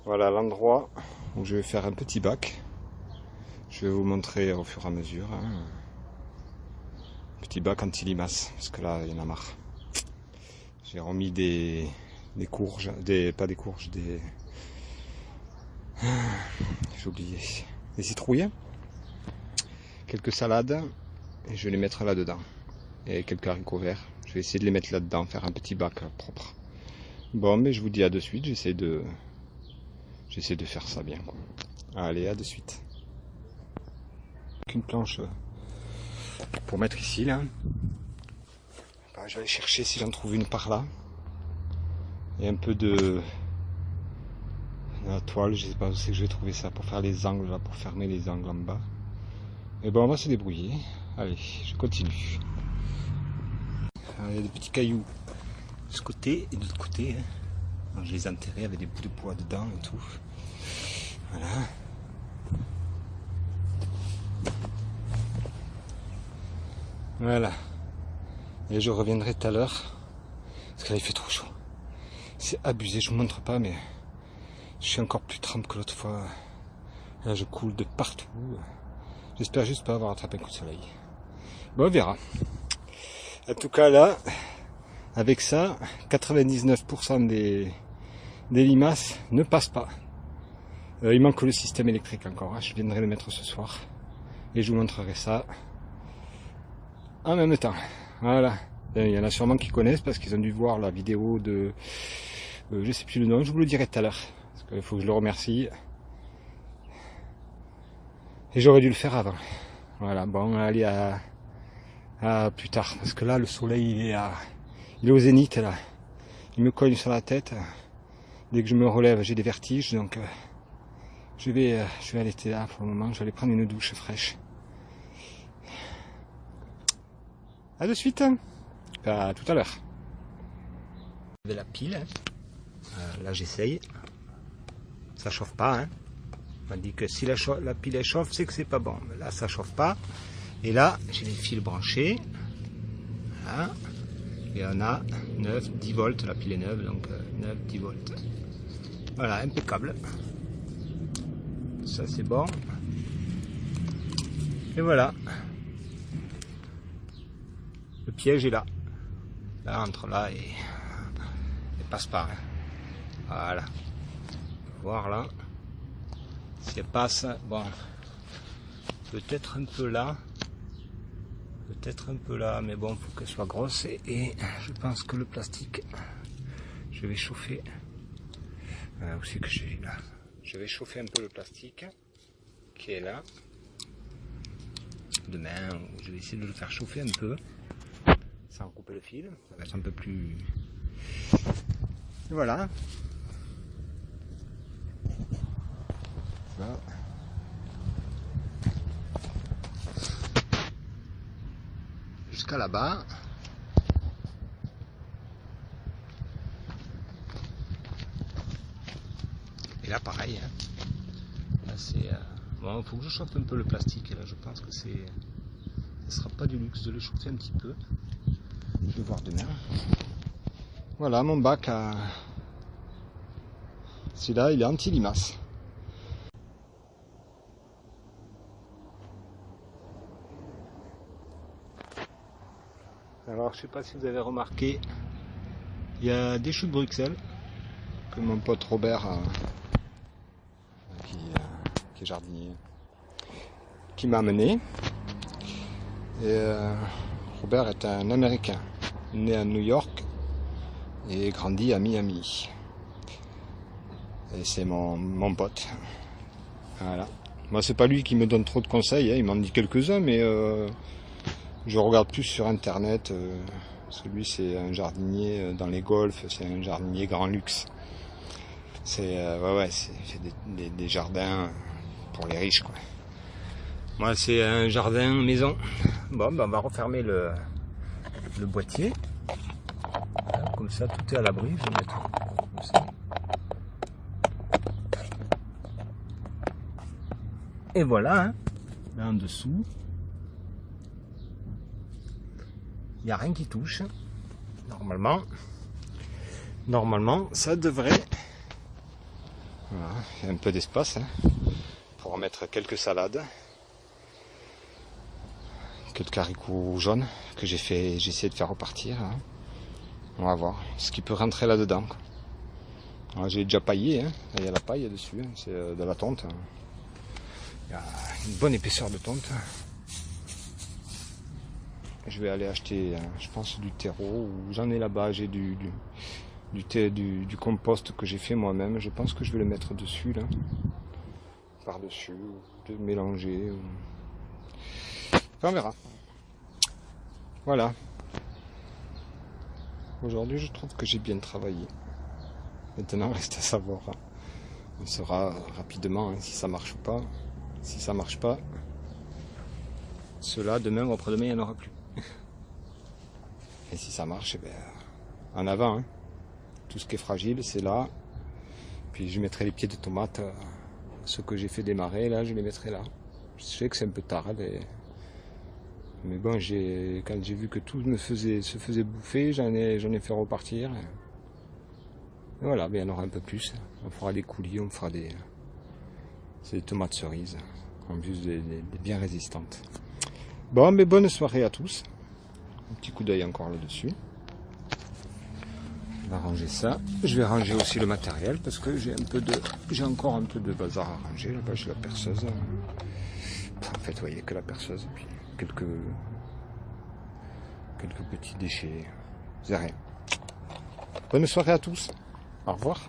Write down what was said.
Voilà l'endroit où je vais faire un petit bac. Je vais vous montrer au fur et à mesure. Petit bac anti-limaces, parce que là il y en a marre. J'ai remis des courges, pas des courges, j'ai oublié, des citrouilles, quelques salades, et je vais les mettre là-dedans. Et quelques haricots verts. Je vais essayer de les mettre là-dedans, faire un petit bac propre. Bon, mais je vous dis à de suite, j'essaie de faire ça bien, quoi. Allez, à de suite. Une planche pour mettre ici, là. Je vais aller chercher si j'en trouve une par là. Et un peu de la toile, je sais pas où c'est que je vais trouver ça pour faire les angles, là, pour fermer les angles en bas. Et bon, on va se débrouiller. Allez, je continue. Alors, il y a des petits cailloux de ce côté et de l'autre côté. Alors, je les ai enterrés avec des bouts de bois dedans et tout. Voilà. Voilà. Et je reviendrai tout à l'heure. Parce que là il fait trop chaud. C'est abusé, je vous montre pas, mais je suis encore plus trempe que l'autre fois. Là je coule de partout. J'espère juste pas avoir attrapé un coup de soleil. Bon, on verra. En tout cas là, avec ça, 99% des limaces ne passent pas. Il manque le système électrique encore. Je viendrai le mettre ce soir. Et je vous montrerai ça en même temps. Voilà. Il y en a sûrement qui connaissent parce qu'ils ont dû voir la vidéo de... je sais plus le nom, je vous le dirai tout à l'heure. Parce qu'il faut que je le remercie. Et j'aurais dû le faire avant. Voilà, bon, allez à plus tard. Parce que là, le soleil, il est au zénith, là. Il me cogne sur la tête. Dès que je me relève, j'ai des vertiges. Donc, je vais aller là pour le moment. Je vais aller prendre une douche fraîche. À de suite. À tout à l'heure. Avec la pile. Là, j'essaye. Ça chauffe pas. Hein. On m'a dit que si la pile elle chauffe, c'est que c'est pas bon. Mais là, ça chauffe pas. Et là, j'ai les fils branchés. Voilà. Et on a 9, 10 volts. La pile est neuve, donc 9, 10 volts. Voilà, impeccable. Ça, c'est bon. Et voilà. Le piège est là. Là, entre là et passe pas. Hein. Voilà. Voir là. Si elle passe, bon. Peut-être un peu là. Peut-être un peu là, mais bon, il faut qu'elle soit grosse. Et je pense que le plastique, je vais chauffer. Où c'est que j'ai là? Je vais chauffer un peu le plastique qui est là. Demain, je vais essayer de le faire chauffer un peu. Sans couper le fil, ça va être un peu plus... Et voilà. Là. Jusqu'à là-bas. Et là pareil. Hein. Là c'est... Bon, il faut que je chauffe un peu le plastique. Et là je pense que ce sera pas du luxe de le chauffer un petit peu. Je vais voir demain. Voilà mon bac à... Celui-là, il est anti-limaces. Alors, je sais pas si vous avez remarqué, il y a des choux de Bruxelles que mon pote Robert, qui est jardinier, qui m'a amené. Et Robert est un Américain, né à New York et grandi à Miami. Et c'est mon pote. Voilà. Moi, c'est pas lui qui me donne trop de conseils, hein. Il m'en dit quelques-uns, mais je regarde plus sur internet. Parce que lui, c'est un jardinier dans les golfs, c'est un jardinier grand luxe. C'est fait des jardins pour les riches, quoi. Moi, c'est un jardin maison. Bon, ben, on va refermer le boîtier. Voilà, comme ça, tout est à l'abri. Je vais mettre comme ça. Et voilà, hein. Là en dessous, il n'y a rien qui touche. Normalement, ça devrait Voilà, il y a un peu d'espace pour mettre quelques salades, quelques haricots jaunes que j'ai essayé de faire repartir. On va voir ce qui peut rentrer là-dedans. J'ai déjà paillé, il y a la paille dessus, c'est de la tonte. Il y a une bonne épaisseur de tonte. Je vais aller acheter, je pense, du terreau, ou j'en ai là-bas, j'ai du compost que j'ai fait moi-même. Je pense que je vais le mettre dessus, là, par-dessus, de mélanger. Enfin, on verra. Voilà. Aujourd'hui, je trouve que j'ai bien travaillé. Maintenant, reste à savoir. On saura rapidement si ça marche ou pas. Si ça marche pas, cela demain ou après-demain, il n'y en aura plus. Et si ça marche, eh ben, en avant. Tout ce qui est fragile, c'est là. Puis je mettrai les pieds de tomates. Ce que j'ai fait démarrer, là, je les mettrai là. Je sais que c'est un peu tard. Mais bon, quand j'ai vu que tout se faisait bouffer, j'en ai fait repartir. Et voilà, ben, il y en aura un peu plus. On fera des coulis, on fera des tomates cerises. En plus, des bien résistantes. Bon, mais bonne soirée à tous. Un petit coup d'œil encore là-dessus. On va ranger ça. Je vais ranger aussi le matériel parce que j'ai encore un peu de bazar à ranger. Là-bas, j'ai la perceuse. En fait, vous voyez que la perceuse. Et puis quelques petits déchets. C'est rien. Bonne soirée à tous. Au revoir.